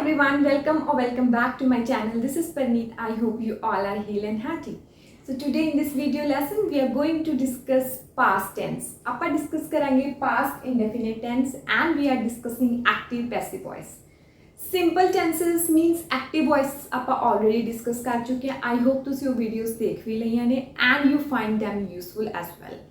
everyone, welcome back to my channel. This is Parneet. I hope you all are healed and happy. So today in this video lesson we are going to discuss past tense. ਆਪਾਂ discuss ਕਰਾਂਗੇ past indefinite tense and we are discussing active passive voice. Simple tenses means active voice ਆਪਾਂ already discuss ਕਰ ਚੁੱਕੇ ਹਾਂ. I hope ਤੁਸੀਂ ਉਹ videos ਦੇਖ ਵੀ ਲਈਆਂ ਨੇ and you find them useful as well.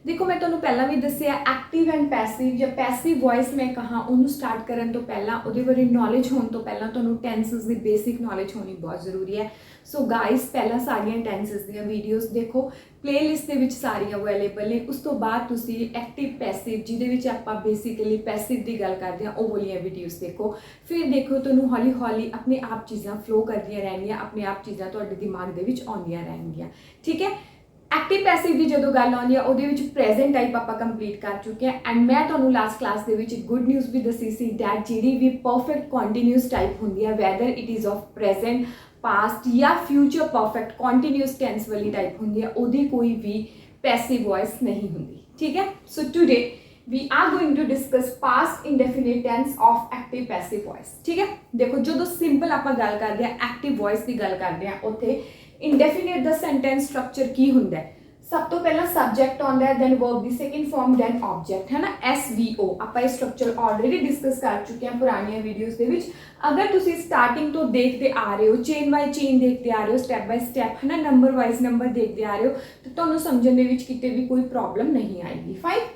देखो मैं तुहानूं पहला भी दस्सिया एक्टिव एंड पैसिव या पैसिव वॉइस मैं कहा उन्होंने स्टार्ट करन तो पहला उहदे बारे नॉलेज होने तो पहला तुहानूं टेंसेस की बेसिक नॉलेज होनी बहुत जरूरी है. सो गाइस पहला सारियां टेंसेस दी वीडियोस देखो, प्लेलिस्ट दे विच सारी अवेलेबल ने. उस तो बाद तुसी एक्टिव पैसिव जिहदे विच आपां बेसिकली पैसिव दी गल करदे हां ओह वालियां वीडियोस देखो. फिर देखो तुहानूं हौली हौली अपने आप चीज़ां फ्लो करदियां रहणगीਆਂ, अपने आप चीज़ां तुहाडे दिमाग दे विच आउंदियां रहणगीਆਂ. ठीक है. एक्टिव पैसिव की जो गल आती है वो प्रेजेंट टाइप आप कंप्लीट कर चुके हैं एंड मैं तो लास्ट क्लास के गुड न्यूज़ भी दसी सी डैट जी भी परफेक्ट कॉन्टीन्यूस टाइप होंगी है weather it is of present past या फ्यूचर परफेक्ट कॉन्टीन्यूस टेंस वाली टाइप होंगी है वो कोई भी पैसिव वॉइस नहीं होंगी. ठीक है. So today we are going to discuss past indefinite tense of active passive voice. ठीक है. देखो जो सिंपल आप गल करते हैं एक्टिव वॉइस की गल करते हैं उत्थे इंडेफिनिट द सेंटेंस स्ट्रक्चर की हुंदा है. सब तो पहला सब्जेक्ट आंदा है, दैन वर्ब दी सेकंड फॉर्म, दैन ऑब्जेक्ट है ना. SVO आप ये स्ट्रक्चर ऑलरेडी डिस्कस कर चुके हैं पुरानी वीडियोस दे विच. अगर तुसी स्टार्टिंग तो देखते आ रहे हो, चेन बाय चेन देखते आ रहे हो, स्टैप बाय स्टैप है ना, नंबर वाइज नंबर देखते आ रहे हो तो तुहानूं समझण दे विच किते भी कोई प्रॉब्लम नहीं आएगी. फाइन.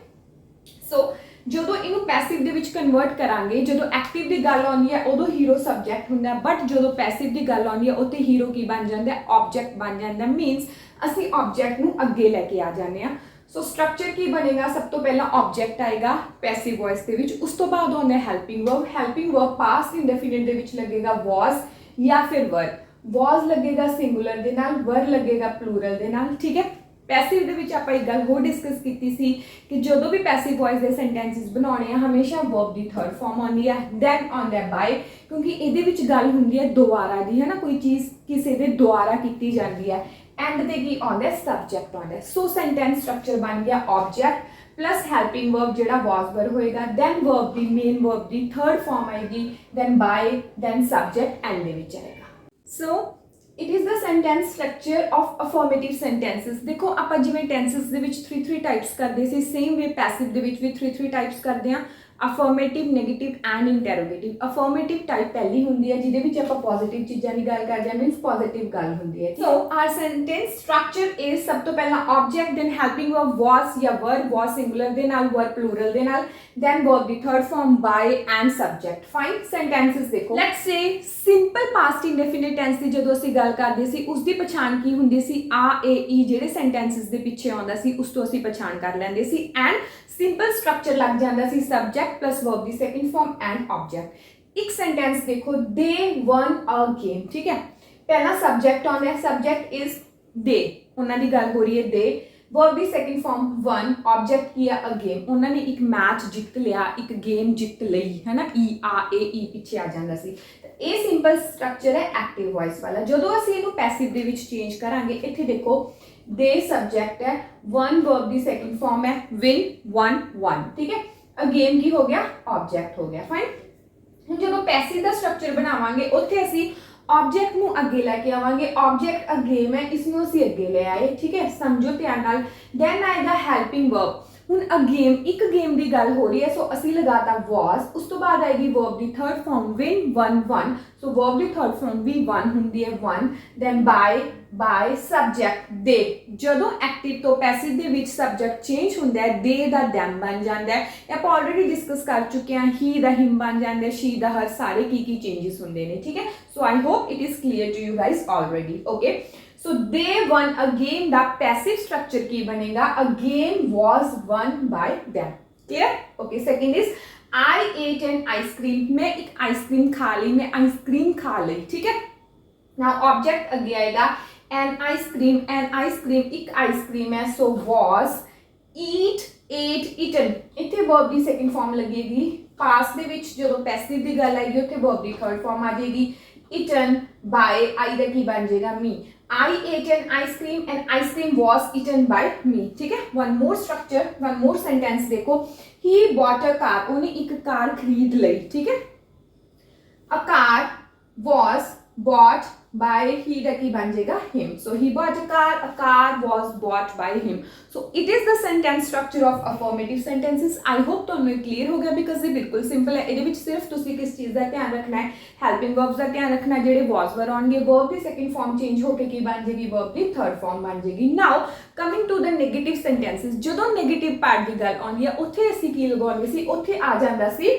सो ਜਦੋਂ ਇਹਨੂੰ ਪੈਸਿਵ ਦੇ ਵਿੱਚ ਕਨਵਰਟ ਕਰਾਂਗੇ, ਜਦੋਂ ਐਕਟਿਵ ਦੀ ਗੱਲ ਆਉਂਦੀ ਹੈ ਉਦੋਂ ਹੀਰੋ ਸਬਜੈਕਟ ਹੁੰਦਾ ਹੈ, ਬਟ ਜਦੋਂ ਪੈਸਿਵ ਦੀ ਗੱਲ ਆਉਂਦੀ ਹੈ ਉੱਥੇ ਹੀਰੋ ਕੀ ਬਣ ਜਾਂਦਾ ਹੈ, ਆਬਜੈਕਟ ਬਣ ਜਾਂਦਾ ਹੈ. ਮੀਨਸ ਅਸੀਂ ਆਬਜੈਕਟ ਨੂੰ ਅੱਗੇ ਲੈ ਕੇ ਆ ਜਾਂਦੇ ਹਾਂ. ਸੋ ਸਟਰਕਚਰ ਕੀ ਬਣੇਗਾ, ਸਭ ਤੋਂ ਪਹਿਲਾਂ ਆਬਜੈਕਟ ਆਏਗਾ ਪੈਸਿਵ ਵੌਇਸ ਦੇ ਵਿੱਚ, ਉਸ ਤੋਂ ਬਾਅਦ ਆਉਂਦਾ helping verb. Helping verb past indefinite ਦੇ ਵਿੱਚ ਲੱਗੇਗਾ ਵਾਸ ਜਾਂ ਫਿਰ वर. ਵਾਸ ਲੱਗੇਗਾ ਸਿੰਗੂਲਰ ਦੇ ਨਾਲ, वर ਲੱਗੇਗਾ ਪਲੂਰਲ ਦੇ ਨਾਲ. ਠੀਕ ਹੈ. पैसिव ਦੇ ਵਿੱਚ ਆਪਾਂ ਇੱਕ ਗੱਲ ਹੋਰ ਡਿਸਕਸ ਕੀਤੀ ਸੀ ਕਿ ਜਦੋਂ ਵੀ ਪੈਸਿਵ ਵੌਇਸ ਦੇ ਸੈਂਟੈਂਸਸ ਬਣਾਉਣੇ ਆ ਹਮੇਸ਼ਾ ਵਰਬ ਦੀ ਥਰਡ ਫਾਰਮ ਆਉਂਦੀ ਹੈ, ਦੈਨ ਆਉਂਦਾ ਬਾਈ, ਕਿਉਂਕਿ ਇਹਦੇ ਵਿੱਚ ਗੱਲ ਹੁੰਦੀ ਹੈ ਦੁਬਾਰਾ ਦੀ, ਹੈ ਨਾ. ਕੋਈ ਚੀਜ਼ ਕਿਸੇ ਦੇ ਦੁਆਰਾ ਕੀਤੀ ਜਾਂਦੀ ਹੈ. ਐਂਡ ਤੇ ਕੀ ਆਉਂਦਾ, ਸਬਜੈਕਟ ਆਉਂਦਾ. ਸੋ ਸੈਂਟੈਂਸ ਸਟਰਕਚਰ ਬਣ ਗਿਆ ਆਬਜੈਕਟ प्लस हैल्पिंग वर्ब ਜਿਹੜਾ was वर ਹੋਏਗਾ, ਦੈਨ ਵਰਬ ਦੀ ਮੇਨ ਵਰਬ ਦੀ ਥਰਡ ਫਾਰਮ ਆਏਗੀ, then by, then subject end ਦੇ ਵਿੱਚ ਆਏਗਾ. So it is the sentence structure of affirmative sentences. देखो आप जिमें टेंसिस दे विच 3 टाइप्स करते सी, सेम वे पैसिव दे विच भी 3 टाइप्स करते हैं, affirmative, negative and interrogative. Affirmative type पहली होंगी है जिहदे विच आपां पॉजिटिव चीज़ां की गल करते हैं, मीनस पॉजिटिव गल होंदी है. So our sentence structure is सब तो पहला ऑब्जेक्ट, देन हेल्पिंग वर्ब वास या वर, वास सिंगुलर दे नाल, वर प्लूरल दे नाल, देन वर्ब दी third form by end subject. Fine. Sentences देखो, let's say simple past indefinite tense की जदों असीं गल करदे सी उसकी पछाण की हुंदी सी, आ ए ई जिहड़े सेंटेंसेस दे पिछे आउंदा सी उस तो असीं पछाण कर लैंदे सी. एंड सिंपल स्ट्रक्चर लग जाता सी सब्जेक्ट प्लस वर्ब दी सेकंड फॉर्म एंड ऑब्जेक्ट. एक सेंटेंस देखो, दे वन अ गेम. ठीक है. पहला सब्जेक्ट आउंदा है, सब्जेक्ट इज दे, उन्हां दी गल हो रही है दे, वर्ब दी सेकंड फॉर्म वन, ऑब्जेक्ट की अ गेम, उन्होंने एक मैच जित लिया, एक गेम जित लई, है ना. ई आ ए ई पिछे आ जाता सी. ये सिंपल स्ट्रक्चर है एक्टिव वॉइस वाला. जदों असीं इहनूं पैसिव दे विच चेंज करांगे, इत्थे देखो दे सब्जेक्ट है, वन वर्ब दी सेकंड फॉर्म है, विन वन वन. ठीक है. अ गेम की हो गया, ऑब्जेक्ट हो गया. फाइन. हुण जदों पैसिव दा स्ट्रक्चर बनावांगे उत्थे असीं ऑब्जेक्ट नूं अगे लैके आवांगे. ऑब्जेक्ट अ गेम है, इसनूं असीं अगे ले आए. ठीक है. समझो ध्यान नाल. दैन आएगा हैल्पिंग वर्ब. हुण अ गेम, एक गेम की गल हो रही है, सो असीं लगाता वास, उस तो बाद आएगी वर्ब की third form win won won. So verb की थर्ड फॉर्म भी वन होंदी है, वन. दैन बाय सब्जेक्ट दे. जदों एक्टिव तो पैसिव दे विच सब्जेक्ट चेंज होंदा है, दे दा दैम बन जाता है. आप ऑलरेडी डिस्कस कर चुके हैं, ही दा हिम बन जाता है, शी दा हर, सारे की चेंजेस होंदे ने. ठीक है. So I hope it is clear to you guys already. Okay. So they won a game दा पैसिव स्ट्रक्चर की बनेगा, a game was won by them. Clear. Okay. Second is I ate an ice cream. मैं एक ice cream खा ली, मैं ice cream खा ली. ठीक है. नाउ ऑब्जेक्ट अगे आएगा एन आइसक्रीम. एन आइसक्रीम एक आइसक्रीम है, so was eat ate eaten. इत्थे वर्ब की सेकंड फॉर्म लगेगी. पास्ट दे विच जदों पैसिव की गल आएगी उत्थे वर्ब की थर्ड फॉर्म आ जाएगी, ईटन बाय, आई दा की बन जाएगा मी. I ate an ice cream and ice cream was eaten by me. ठीक है. One more structure, one more sentence देखो, he bought a car. उन्हें एक कार खरीद ली. ठीक है. A car was bought by he ਦਾ ਕੀ ਬਣ ਜਾਏਗਾ him. So he bought a car was bought by him. So it is the sentence structure of affirmative sentences. I hope ਤੁਹਾਨੂੰ ਇਹ clear ਹੋ ਗਿਆ because ਇਹ ਬਿਲਕੁਲ ਸਿੰਪਲ ਹੈ. ਇਹਦੇ ਵਿੱਚ ਸਿਰਫ ਤੁਸੀਂ ਕਿਸ ਚੀਜ਼ ਦਾ ਧਿਆਨ ਰੱਖਣਾ ਹੈ, ਹੈਲਪਿੰਗ ਵਰਬਸ ਦਾ ਧਿਆਨ ਰੱਖਣਾ, ਜਿਹੜੇ was were ਆਉਣਗੇ verb ਦੀ ਸੈਕੰਡ ਫਾਰਮ ਚੇਂਜ ਹੋ ਕੇ ਕੀ ਬਣ ਜਾਏਗੀ, verb ਦੀ ਥਰਡ ਫਾਰਮ ਬਣ ਜਾਏਗੀ. Now coming to the negative sentences, ਜਦੋਂ ਨੈਗੇਟਿਵ ਪਾਰਟ ਦੀ ਗੱਲ ਆਉਂਦੀ ਹੈ ਉੱਥੇ ਅਸੀਂ ਕੀ ਲਗਾਉਂਦੇ ਸੀ, ਉੱਥੇ ਆ ਜਾਂਦਾ ਸੀ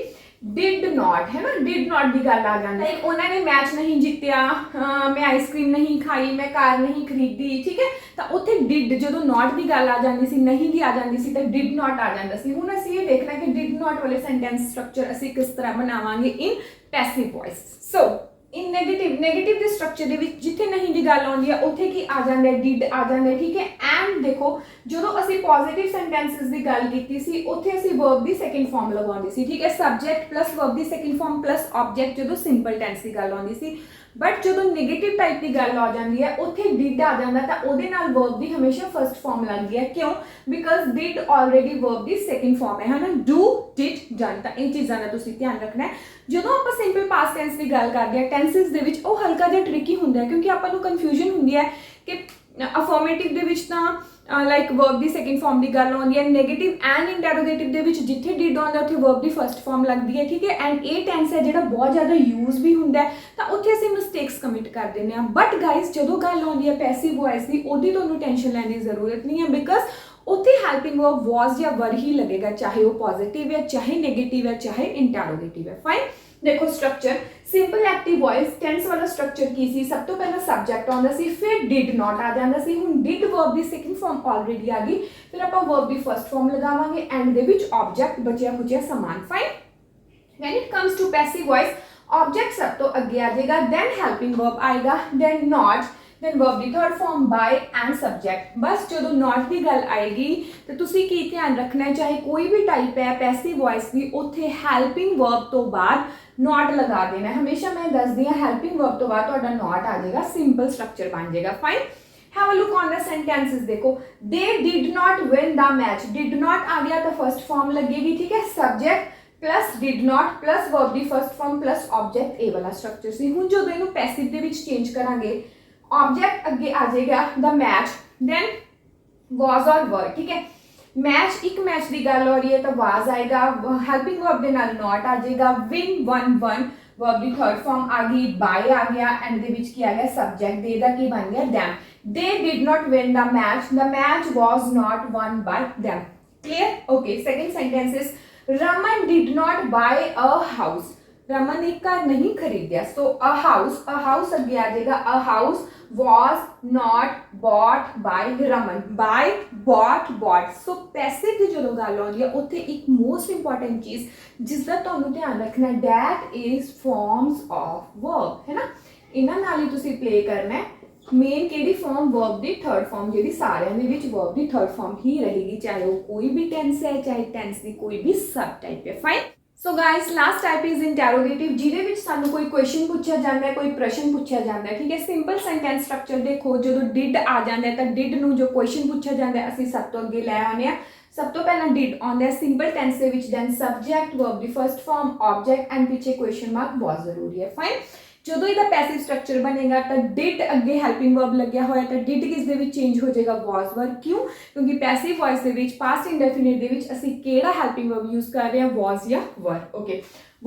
did not, है ना, did not ਦੀ ਗੱਲ ਆ ਜਾਂਦੀ ਹੈ. उन्होंने मैच नहीं जित्तिया, मैं आइसक्रीम नहीं खाई, मैं कार नहीं खरीदी, ठीक है. ਤਾਂ ਉੱਥੇ did ਜਦੋਂ not ਦੀ ਗੱਲ ਆ ਜਾਂਦੀ ਸੀ, ਨਹੀਂ ਦੀ ਆ ਜਾਂਦੀ ਸੀ ਤਾਂ did not ਆ ਜਾਂਦਾ ਸੀ. ਹੁਣ ਅਸੀਂ ਇਹ ਦੇਖਣਾ ਕਿ did not ਵਾਲੇ ਸੈਂਟੈਂਸ ਸਟਰਕਚਰ ਅਸੀਂ ਕਿਸ ਤਰ੍ਹਾਂ ਬਣਾਵਾਂਗੇ ਇਨ ਪੈਸਿਵ ਵੌਇਸ. ਸੋ ਇਨ ਨੈਗੇਟਿਵ ਦੇ ਸਟਰਕਚਰ ਦੇ ਵਿੱਚ ਜਿੱਥੇ ਨਹੀਂ ਦੀ ਗੱਲ ਆਉਂਦੀ ਹੈ ਉੱਥੇ ਕੀ ਆ ਜਾਂਦਾ, did ਆ ਜਾਂਦਾ, ਠੀਕ ਹੈ. ਐਂਡ ਦੇਖੋ ਜਦੋਂ ਅਸੀਂ ਪੋਜ਼ਿਟਿਵ ਸੈਂਟੈਂਸਸ ਦੀ ਗੱਲ ਕੀਤੀ ਸੀ ਉੱਥੇ ਅਸੀਂ ਵਰਬ ਦੀ ਸੈਕੰਡ ਫਾਰਮ ਲਗਾਉਂਦੇ ਸੀ, ਠੀਕ ਹੈ. ਸਬਜੈਕਟ ਪਲੱਸ ਵਰਬ ਦੀ ਸੈਕੰਡ ਫਾਰਮ ਪਲੱਸ ਆਬਜੈਕਟ ਜਦੋਂ ਸਿੰਪਲ ਟੈਂਸ ਦੀ ਗੱਲ ਆਉਂਦੀ ਸੀ. ਬਟ ਜਦੋਂ ਨੈਗੇਟਿਵ ਟਾਈਪ ਦੀ ਗੱਲ ਆ ਜਾਂਦੀ ਹੈ ਉੱਥੇ did ਆ ਜਾਂਦਾ ਤਾਂ ਉਹਦੇ ਨਾਲ ਵਰਬ ਦੀ ਹਮੇਸ਼ਾ ਫਰਸਟ ਫਾਰਮ ਲੱਗਦੀ ਹੈ. ਕਿਉਂ? ਬਿਕਾਜ਼ did ਆਲਰੇਡੀ ਵਰਬ ਦੀ ਸੈਕੰਡ ਫਾਰਮ ਹੈ ਨਾ, do did done. ਤਾਂ ਇਹ ਚੀਜ਼ਾਂ ਦਾ ਤੁਸੀਂ ਧਿਆਨ ਰੱਖਣਾ ਹੈ. ਜਦੋਂ ਆਪਾਂ ਸਿੰਪਲ ਪਾਸਟ ਟੈਂਸ ਦੀ ਗੱਲ ਕਰਦੇ ਹਾਂ ਟੈਂਸਸ ਦੇ ਵਿੱਚ ਉਹ ਹਲਕਾ ਜਿਹਾ ਟ੍ਰਿਕੀ ਹੁੰਦਾ ਹੈ ਕਿਉਂਕਿ ਆਪਾਂ ਨੂੰ ਕਨਫਿਊਜ਼ਨ ਹੁੰਦੀ ਹੈ ਕਿ ਅਫਰਮੇਟਿਵ ਦੇ ਵਿੱਚ ਤਾਂ ਲਾਈਕ ਵਰਬ ਦੀ ਸੈਕੰਡ ਫਾਰਮ ਦੀ ਗੱਲ ਆਉਂਦੀ ਹੈ, ਨੈਗੇਟਿਵ ਐਂਡ ਇੰਟਰੋਗੇਟਿਵ ਦੇ ਵਿੱਚ ਜਿੱਥੇ did ਆਉਂਦਾ ਉੱਥੇ ਵਰਬ ਦੀ ਫਰਸਟ ਫਾਰਮ ਲੱਗਦੀ ਹੈ, ਠੀਕ ਹੈ. ਐਂਡ ਇਹ ਟੈਂਸ ਹੈ ਜਿਹੜਾ ਬਹੁਤ ਜ਼ਿਆਦਾ ਯੂਜ਼ ਵੀ ਹੁੰਦਾ ਹੈ ਤਾਂ ਉੱਥੇ ਅਸੀਂ ਮਿਸਟੇਕਸ ਕਮਿਟ ਕਰ ਦਿੰਦੇ ਹਾਂ. ਬਟ ਗਾਈਜ਼ ਜਦੋਂ ਗੱਲ ਆਉਂਦੀ ਹੈ ਪੈਸਿਵ ਵੌਇਸ ਦੀ ਉਹਦੀ ਤੁਹਾਨੂੰ ਟੈਨਸ਼ਨ ਲੈਣ ਦੀ ਜ਼ਰੂਰਤ ਨਹੀਂ ਹੈ ਬਿਕਾਜ਼ ਉੱਥੇ ਹੈਲਪਿੰਗ ਵਰਬ was ਜਾਂ were ਹੀ ਲੱਗੇਗਾ, ਚਾਹੇ ਉਹ ਪੋਜ਼ਿਟਿਵ ਹੈ, ਚਾਹੇ ਨੈਗੇਟਿਵ ਹੈ, ਚਾਹੇ ਇੰਟਰੋਗੇਟਿਵ ਹੈ. ਫਾਈਨ. ਦੇਖੋ structure simple active voice tense ਵਾਲਾ ਸਟਰਕਚਰ ਕੀ ਸੀ, ਸਭ ਤੋਂ ਪਹਿਲਾਂ ਸਬਜੈਕਟ ਆਉਂਦਾ ਸੀ, ਫਿਰ did not ਆ ਜਾਂਦਾ ਸੀ. ਹੁਣ did ਵਰਬ ਦੀ ਸੈਕੰਡ ਫਾਰਮ ਆਲਰੇਡੀ ਆ ਗਈ, ਫਿਰ ਆਪਾਂ ਵਰਬ ਦੀ ਫਰਸਟ ਫਾਰਮ ਲਗਾਵਾਂਗੇ ਐਂਡ ਦੇ ਵਿੱਚ ਆਬਜੈਕਟ ਬਚਿਆ ਖੁਚਿਆ ਸਮਾਨ. Fine. When it comes to passive voice object ਸਭ ਤੋਂ ਅੱਗੇ ਆ ਜਾਏਗਾ, ਦੈਨ ਹੈਲਪਿੰਗ ਵਰਬ ਆਏਗਾ, ਦੈਨ not, then verb ਦੀ third form by and subject. ਬਸ ਜਦੋਂ not ਦੀ ਗੱਲ ਆਏਗੀ ਤੇ ਤੁਸੀਂ ਕੀ ਧਿਆਨ ਰੱਖਣਾ ਹੈ, ਚਾਹੇ ਕੋਈ ਵੀ ਟਾਈਪ ਹੈ ਪੈਸਿਵ ਵੌਇਸ ਦੀ ਉੱਥੇ ਹੈਲਪਿੰਗ ਵਰਬ ਤੋਂ ਬਾਅਦ not ਲਗਾ ਦੇਣਾ. ਹਮੇਸ਼ਾ ਮੈਂ ਦੱਸਦੀ ਹਾਂ ਹੈਲਪਿੰਗ ਵਰਬ ਤੋਂ ਬਾਅਦ ਤੁਹਾਡਾ not ਆ ਜਾਏਗਾ, ਸਿੰਪਲ ਸਟਰਕਚਰ ਬਣ ਜਾਏਗਾ. Fine. Have a look on the sentences. देखो they did not win the match. did not आ गया तो फर्स्ट फॉर्म लगेगी, ठीक है. Subject plus did not plus verb दी फर्स्ट फॉर्म प्लस ऑब्जेक्ट ए वाला स्ट्रक्चर सी. ਹੁਣ ਜਦੋਂ ਇਹਨੂੰ ਪੈਸਿਵ ਦੇ ਵਿੱਚ ਚੇਂਜ ਕਰਾਂਗੇ ऑब्जेक्ट ਅੱਗੇ ਆ ਜਾਏਗਾ the match, then was or were, ठीक है. मैच एक मैच की गल हो रही है तो was आएगा, हेल्पिंग वर्ब के नाल not आ जाएगा, win won won वर्ब की थर्ड फॉर्म आ गई, by आ गया एंड दे विच की आ गया सब्जेक्ट, दे दा की बन गया them. They did not win the match was not won by them. Clear? Okay. Second sentence is Raman did not buy a house. Raman एक कार नहीं खरीदिया. सो अ हाउस अगे आ जाएगा, a house was not bought by Raman. by bought bought. सो पैसे की जो गल आउंदी है उत्थे एक मोस्ट इंपॉर्टेंट चीज जिसका तुहानू ध्यान रखना, that is forms of verb, है ना. इन्हां नाल ही तुसीं प्ले करना है. मेन केड़ी फॉर्म, वर्ब दी थर्ड फॉर्म, जिहड़ी सारियां दे विच वर्ब दी थर्ड फॉर्म ही रहेगी, चाहे वो कोई भी टेंस है, चाहे टेंस दी कोई भी सब टाइप है. Fine. So guys last type is interrogative, जिहदे विच सानू कोई क्वेश्चन पूछा जाता है, कोई प्रश्न पूछा जाता है, ठीक है. सिंपल सेंटेंस स्ट्रक्चर देखो, जो डिड आ जाता है तो डिड नू जो क्वेश्चन पूछा जाता है असीं सब तो अगे लै आने आ. सब तो पहला डिड आउंदा है सिंपल टेंस दे विच, दैन सबजैक्ट वर्ब दी फर्स्ट फॉर्म ऑब्जेक्ट एंड पीछे क्वेश्चन मार्क बहुत जरूरी है. फाइन. ਜਦੋਂ ਇਹਦਾ ਪੈਸਿਵ ਸਟਰਕਚਰ ਬਣੇਗਾ ਤਾਂ did ਅੱਗੇ ਹੈਲਪਿੰਗ ਵਰਬ ਲੱਗਿਆ ਹੋਇਆ ਤਾਂ did ਕਿਸ ਦੇ ਵਿੱਚ ਚੇਂਜ ਹੋ ਜਾਏਗਾ, was were. ਕਿਉਂ? ਕਿਉਂਕਿ ਪੈਸਿਵ ਵੌਇਸ ਦੇ ਵਿੱਚ ਪਾਸਟ ਇੰਡੈਫਿਨਿਟ ਦੇ ਵਿੱਚ ਅਸੀਂ ਕਿਹੜਾ ਹੈਲਪਿੰਗ ਵਰਬ ਯੂਜ਼ ਕਰ ਰਹੇ ਹਾਂ, was ਜਾਂ were. ਓਕੇ.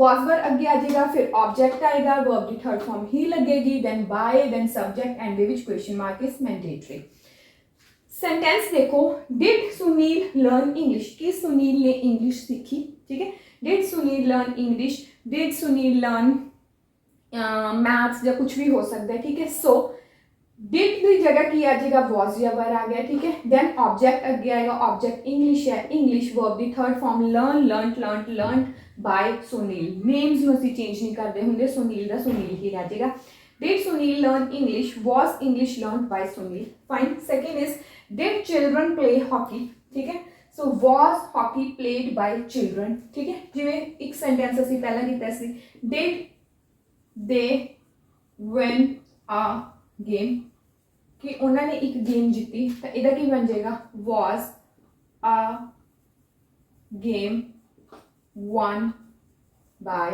was were ਅੱਗੇ ਆ ਜਾਏਗਾ, ਫਿਰ ਆਬਜੈਕਟ ਆਏਗਾ, ਵਰਬ ਦੀ ਥਰਡ ਫਾਰਮ ਹੀ ਲੱਗੇਗੀ, then by, then subject end ਦੇ ਵਿੱਚ question mark is mandatory. Sentence देखो, डिड सुनील लर्न इंग्लिश. कि सुनील ने इंग्लिश सीखी, ठीक है. Did Sunil learn English, did Sunil learn maths या कुछ भी हो सकता है, ठीक है. सो डिड की जगह की आ जाएगा was या were आ गया, ठीक है. देन ऑब्जेक्ट अगे आएगा, ऑब्जेक्ट इंग्लिश है, इंग्लिश वर्ब की third form learn learned learned learned by Sunil. Names में असीं चेंज नहीं करते होंगे, सुनील का सुनील ही रह जाएगा. Did Sunil learn English? Was English learned by Sunil? Fine. Second is did children play hockey? ठीक है. So was hockey played by children? ठीक है. जिवें एक सेंटेंस असीं पहला कीता सी, did they win a game? कि उन्होंने एक गेम जीती तो इहदा की बन जाएगा, was a game won by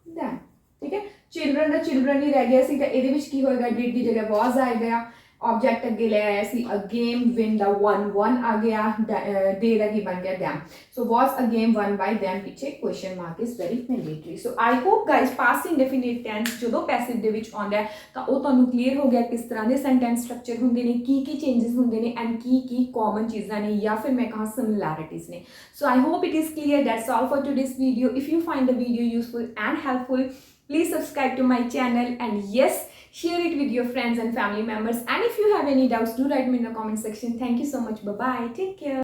them. ठीक है. चिल्ड्रन ਚਿਲਡਰਨ ਦਾ ਚਿਲਡਰਨ ਹੀ ਰਹਿ ਗਿਆ ਸੀ ਤਾਂ ਇਹਦੇ ਵਿੱਚ ਕੀ ਹੋਏਗਾ, ਡਿਡ ਦੀ ਜਗ੍ਹਾ ਵਾਜ਼ ਆਏਗਾ, ऑब्जेक्ट अगे ले आया सी अ गेम विन द 1-1 आ गया, डे का की बन गया them. So was a game won by them पीछे question mark is very mandatory. So I hope guys past indefinite tense जो पैसिव दे विच आउंदा है ਤਾਂ ਉਹ ਤੁਹਾਨੂੰ ਕਲੀਅਰ ਹੋ ਗਿਆ ਕਿਸ ਤਰ੍ਹਾਂ ਦੇ ਸੈਂਟੈਂਸ ਸਟਰਕਚਰ ਹੁੰਦੇ ਨੇ, ਕੀ ਚੇਂजेस ਹੁੰਦੇ ਨੇ ਐਂਡ ਕੀ ਕਾਮਨ ਚੀਜ਼ਾਂ ਨੇ ਜਾਂ ਫਿਰ ਮੈਂ ਕਹਾਂ ਸਿਮਿਲੈਰਿਟੀਜ਼ ਨੇ। So I hope it is clear. That's all for today's video. If you find the video useful and helpful, please subscribe to my channel and yes, share it with your friends and family members, and if you have any doubts do write me in the comment section. Thank you so much. Bye bye, take care.